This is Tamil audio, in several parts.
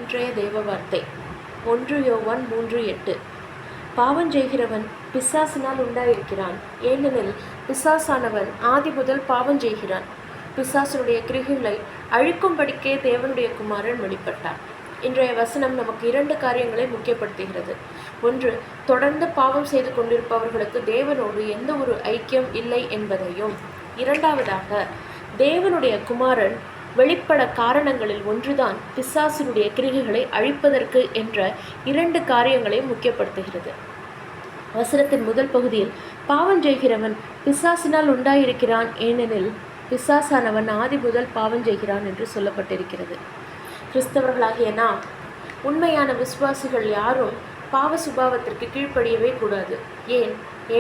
இன்றைய தேவ வார்த்தை 1 யோவான் 3:8. பாவம் செய்கிறவன் பிசாசினால் உண்டாயிருக்கிறான், ஏனெனில் பிசாசானவன் ஆதி முதல் பாவம் செய்கிறான். பிசாசனுடைய கிரிகளை அழிக்கும்படிக்கே தேவனுடைய குமாரன் வெளிப்பட்டார். இன்றைய வசனம் நமக்கு 2 காரியங்களை முக்கியப்படுத்துகிறது. ஒன்று, தொடர்ந்து பாவம் செய்து கொண்டிருப்பவர்களுக்கு தேவனோடு எந்த ஒரு ஐக்கியம் இல்லை என்பதையும், இரண்டாவதாக தேவனுடைய குமாரன் வெளிப்பட காரணங்களில் ஒன்றுதான் பிசாசினுடைய கிரிகைகளை அழிப்பதற்கு என்ற 2 காரியங்களை முக்கியப்படுத்துகிறது. வசனத்தின் முதல் பகுதியில் பாவம் செய்கிறவன் பிசாசினால் உண்டாயிருக்கிறான், ஏனெனில் பிசாசானவன் ஆதி முதல் பாவம் செய்கிறான் என்று சொல்லப்பட்டிருக்கிறது. கிறிஸ்தவர்களாகிய நாம், உண்மையான விசுவாசிகள் யாரும் பாவ சுபாவத்திற்கு கீழ்ப்படியவே கூடாது.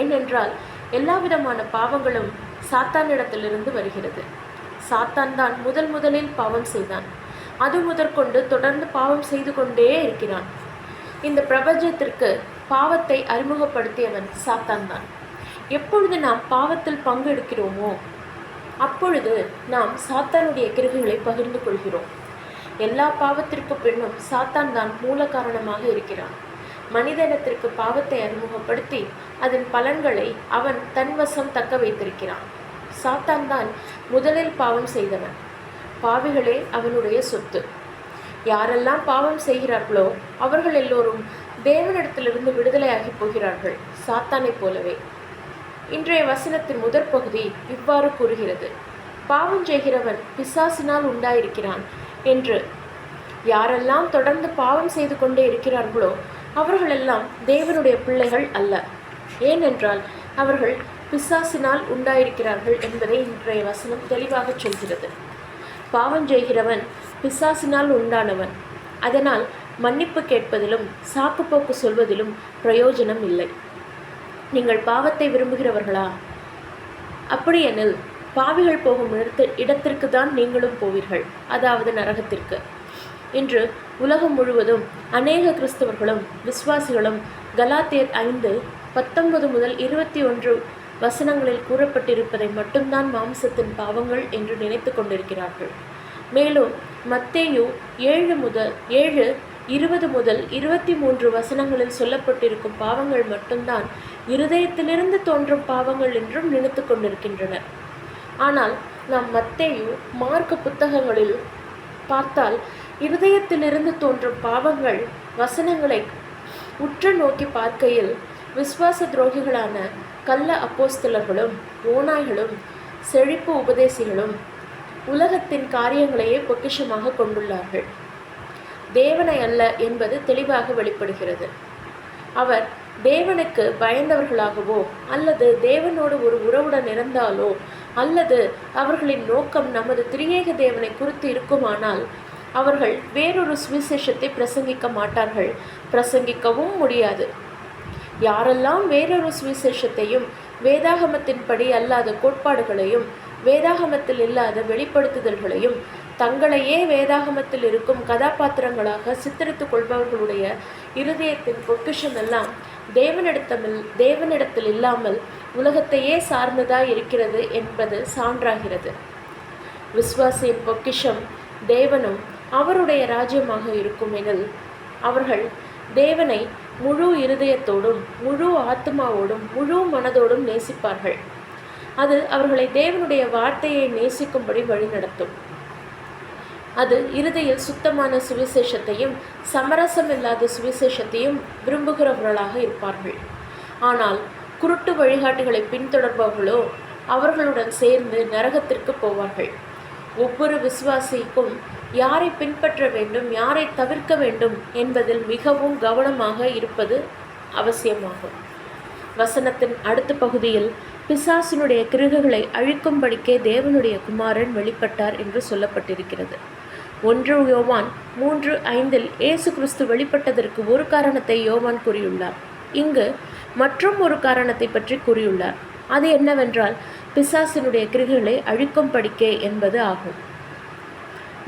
ஏனென்றால் எல்லா விதமான பாவங்களும் சாத்தானிடத்திலிருந்து வருகிறது. சாத்தான் தான் முதலில் பாவம் செய்தான். அது முதற்கொண்டு தொடர்ந்து பாவம் செய்து கொண்டே இருக்கிறான். இந்த பிரபஞ்சத்திற்கு பாவத்தை அறிமுகப்படுத்தியவன் சாத்தான் தான். எப்பொழுது நாம் பாவத்தில் பங்கெடுக்கிறோமோ அப்பொழுது நாம் சாத்தானுடைய கிரிகைகளை பகிர்ந்து கொள்கிறோம். எல்லா பாவத்திற்கு பின்னும் சாத்தான் தான் மூல காரணமாக இருக்கிறான். மனித இனத்திற்கு பாவத்தை அறிமுகப்படுத்தி அதன் பலன்களை அவன் தன்வசம் தக்க வைத்திருக்கிறான். சாத்தான் தான் முதலில் பாவம் செய்தவன். பாவிகளே அவனுடைய சொத்து. யாரெல்லாம் பாவம் செய்கிறார்களோ அவர்கள் எல்லோரும் தேவனிடத்திலிருந்து விடுதலையாகி போகிறார்கள், சாத்தானை போலவே. இன்றைய வசனத்தின் முதற் பகுதி இவ்வாறு கூறுகிறது: பாவம் செய்கிறவன் பிசாசினால் உண்டாயிருக்கிறான் என்று. யாரெல்லாம் தொடர்ந்து பாவம் செய்து கொண்டே இருக்கிறார்களோ அவர்களெல்லாம் தேவனுடைய பிள்ளைகள் அல்ல. ஏனென்றால் அவர்கள் பிசாசினால் உண்டாயிருக்கிறார்கள் என்பதை இன்றைய வசனம் தெளிவாக சொல்கிறது. பாவம் செய்கிறவன் பிசாசினால் உண்டானவன். அதனால் மன்னிப்பு கேட்பதிலும் சாக்குப்போக்கு சொல்வதிலும் பிரயோஜனம் இல்லை. நீங்கள் பாவத்தை விரும்புகிறவர்களா? அப்படியெனில் பாவிகள் போகும் இடத்திற்கு தான் நீங்களும் போவீர்கள், அதாவது நரகத்திற்கு. இன்று உலகம் முழுவதும் அநேக கிறிஸ்தவர்களும் விசுவாசிகளும் கலாத்தியர் 5:19 முதல் 21 வசனங்களில் கூறப்பட்டிருப்பதை மட்டும்தான் மாம்சத்தின் பாவங்கள் என்று நினைத்து கொண்டிருக்கிறார்கள். மேலும் மத்தேயு 7:20 முதல் 23 வசனங்களில் சொல்லப்பட்டிருக்கும் பாவங்கள் மட்டும்தான் இருதயத்திலிருந்து தோன்றும் பாவங்கள் என்றும் நினைத்து கொண்டிருக்கின்றனர். ஆனால் நாம் மத்தேயு, மார்க்கு புத்தகங்களில் பார்த்தால் இருதயத்திலிருந்து தோன்றும் பாவங்கள் வசனங்களை உற்று நோக்கி பார்க்கையில் விசுவாச துரோகிகளான கள்ள அப்போஸ்தலர்களும் ஓநாய்களும் செழிப்பு உபதேசிகளும் உலகத்தின் காரியங்களையே பொக்கிஷமாக கொண்டுள்ளார்கள். தேவனை அல்ல என்பது தெளிவாக வெளிப்படுகிறது. அவர் தேவனுக்கு பயந்தவர்களாகவோ அல்லது தேவனோடு ஒரு உறவுடன் இருந்தாலோ அல்லது அவர்களின் நோக்கம் நமது திரியேக தேவனை குறித்து இருக்குமானால் அவர்கள் வேறொரு சுவிசேஷத்தை பிரசங்கிக்க மாட்டார்கள், பிரசங்கிக்கவும் முடியாது. யாரெல்லாம் வேறொரு சுவிசேஷத்தையும் வேதாகமத்தின்படி அல்லாத கோட்பாடுகளையும் வேதாகமத்தில் இல்லாத வெளிப்படுத்துதல்களையும் தங்களையே வேதாகமத்தில் இருக்கும் கதாபாத்திரங்களாக சித்தரித்துக் கொள்பவர்களுடைய இருதயத்தின் பொக்கிஷம் எல்லாம் தேவனிடத்தில் இல்லாமல் உலகத்தையே சார்ந்ததாய் இருக்கிறது என்பது சான்றாகிறது. விசுவாசியின் பொக்கிஷம் தேவனும் அவருடைய ராஜ்யமாக இருக்கும் எனில் அவர்கள் தேவனை முழு இருதயத்தோடும் முழு ஆத்மாவோடும் முழு மனதோடும் நேசிப்பார்கள். அது அவர்களை தேவனுடைய வார்த்தையை நேசிக்கும்படி வழிநடத்தும். அது இறுதியில் சுத்தமான சுவிசேஷத்தையும் சமரசம் இல்லாத சுவிசேஷத்தையும் விரும்புகிறவர்களாக இருப்பார்கள். ஆனால் குருட்டு வழிகாட்டுகளை பின்தொடர்பவர்களோ அவர்களுடன் சேர்ந்து நரகத்திற்கு போவார்கள். ஒவ்வொரு விசுவாசிக்கும் யாரை பின்பற்ற வேண்டும், யாரை தவிர்க்க வேண்டும் என்பதில் மிகவும் கவனமாக இருப்பது அவசியமாகும். வசனத்தின் அடுத்த பகுதியில் பிசாசினுடைய கிரிகைகளை அழிக்கும்படிக்கே தேவனுடைய குமாரன் வெளிப்பட்டார் என்று சொல்லப்பட்டிருக்கிறது. 1 யோவான் 3:5 இயேசு கிறிஸ்து வெளிப்பட்டதற்கு ஒரு காரணத்தை யோவான் கூறியுள்ளார். இங்கு மற்றும் ஒரு காரணத்தை பற்றி கூறியுள்ளார். அது என்னவென்றால் பிசாசினுடைய கிரிகைகளை அழிக்கும்படிக்கே என்பது ஆகும்.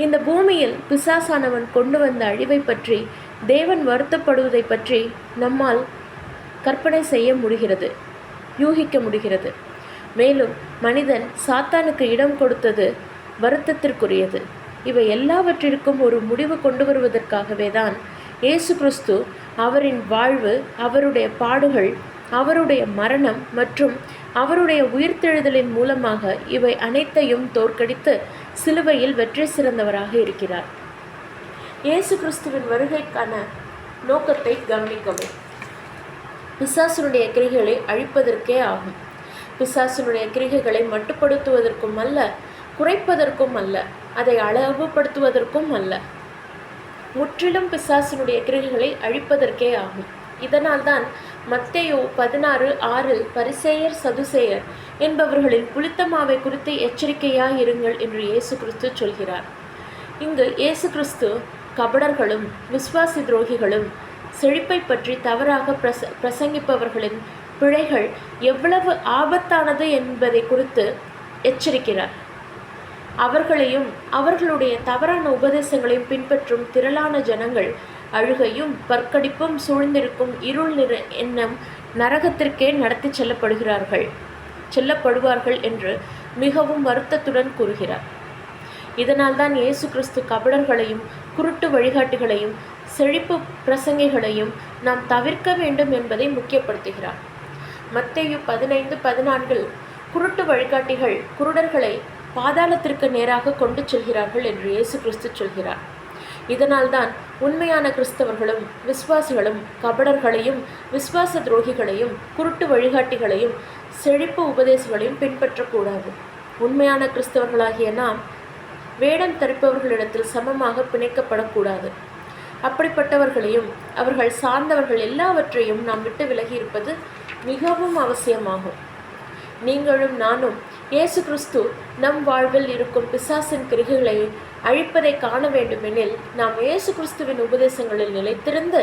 இந்த பூமியில் பிசாசானவன் கொண்டு வந்த அழிவை பற்றி, தேவன் வருத்தப்படுவதை பற்றி நம்மால் கற்பனை செய்ய முடிகிறது, யூகிக்க முடிகிறது. மேலும் மனிதன் சாத்தானுக்கு இடம் கொடுத்தது வருத்தத்திற்குரியது. இவை எல்லாவற்றிற்கும் ஒரு முடிவு கொண்டு வருவதற்காகவே தான் இயேசு கிறிஸ்து அவரின் வாழ்வு, அவருடைய பாடுகள், அவருடைய மரணம் மற்றும் அவருடைய உயிர்த்தெழுதலின் மூலமாக இவை அனைத்தையும் தோற்கடித்து சிலுவையில் வெற்றி சிறந்தவராக இருக்கிறார். இயேசு கிறிஸ்துவின் வருகைக்கான நோக்கத்தை கவனிக்கவும். பிசாசுனுடைய கிரிகைகளை அழிப்பதற்கே ஆகும். பிசாசுனுடைய கிரிகைகளை மட்டுப்படுத்துவதற்கும் அல்ல, குறைப்பதற்கும் அல்ல, அதை அளவுபடுத்துவதற்கும் அல்ல, முற்றிலும் பிசாசினுடைய கிரிகைகளை அழிப்பதற்கே ஆகும். இதனால்தான் மத்தேயு 16:6 பரிசேயர் சதுசேயர் என்பவர்களின் புளித்த மாவை குறித்து எச்சரிக்கையாயிருங்கள் என்று இயேசு கிறிஸ்து சொல்கிறார். இங்கு இயேசு கிறிஸ்து கபடர்களும் விசுவாசி துரோகிகளும் செழிப்பை பற்றி தவறாக பிரசங்கிப்பவர்களின் பிழைகள் எவ்வளவு ஆபத்தானது என்பதை குறித்து எச்சரிக்கிறார். அவர்களையும் அவர்களுடைய தவறான உபதேசங்களையும் பின்பற்றும் திரளான ஜனங்கள் அழுகையும் பற்கடிப்பும் சூழ்ந்திருக்கும் இருள் நிற எண்ணம் நரகத்திற்கே நடத்தி செல்லப்படுவார்கள் என்று மிகவும் வருத்தத்துடன் கூறுகிறார். இதனால்தான் இயேசு கிறிஸ்து கபடர்களையும் குருட்டு வழிகாட்டிகளையும் செழிப்பு பிரசங்கிகளையும் நாம் தவிர்க்க வேண்டும் என்பதை முக்கியப்படுத்துகிறார். மத்தேயு 15:14 குருட்டு வழிகாட்டிகள் குருடர்களை பாதாளத்திற்கு நேராக கொண்டு செல்கிறார்கள் என்று இயேசு கிறிஸ்து சொல்கிறார். இதனால்தான் உண்மையான கிறிஸ்தவர்களும் விசுவாசிகளும் கபடர்களையும் விசுவாச துரோகிகளையும் குருட்டு வழிகாட்டிகளையும் செழிப்பு உபதேசங்களையும் பின்பற்றக்கூடாது. உண்மையான கிறிஸ்தவர்களாகிய நாம் வேடம் தரிப்பவர்களிடத்தில் சமமாக பிணைக்கப்படக்கூடாது. அப்படிப்பட்டவர்களையும் அவர்கள் சார்ந்தவர்கள் எல்லாவற்றையும் நாம் விட்டு விலகி இருப்பது மிகவும் அவசியமாகும். நீங்களும் நானும் இயேசு கிறிஸ்து நம் வாழ்வில் இருக்கும் பிசாசின் கிரிகைகளை அழிப்பதை காண வேண்டுமெனில் நாம் இயேசு கிறிஸ்துவின் உபதேசங்களில் நிலைத்திருந்து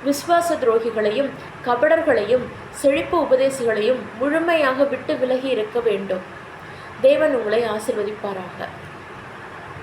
விசுவாச துரோகிகளையும் கபடர்களையும் செழிப்பு உபதேசிகளையும் முழுமையாக விட்டு விலகி இருக்க வேண்டும். தேவன் உங்களை ஆசீர்வதிப்பாராக.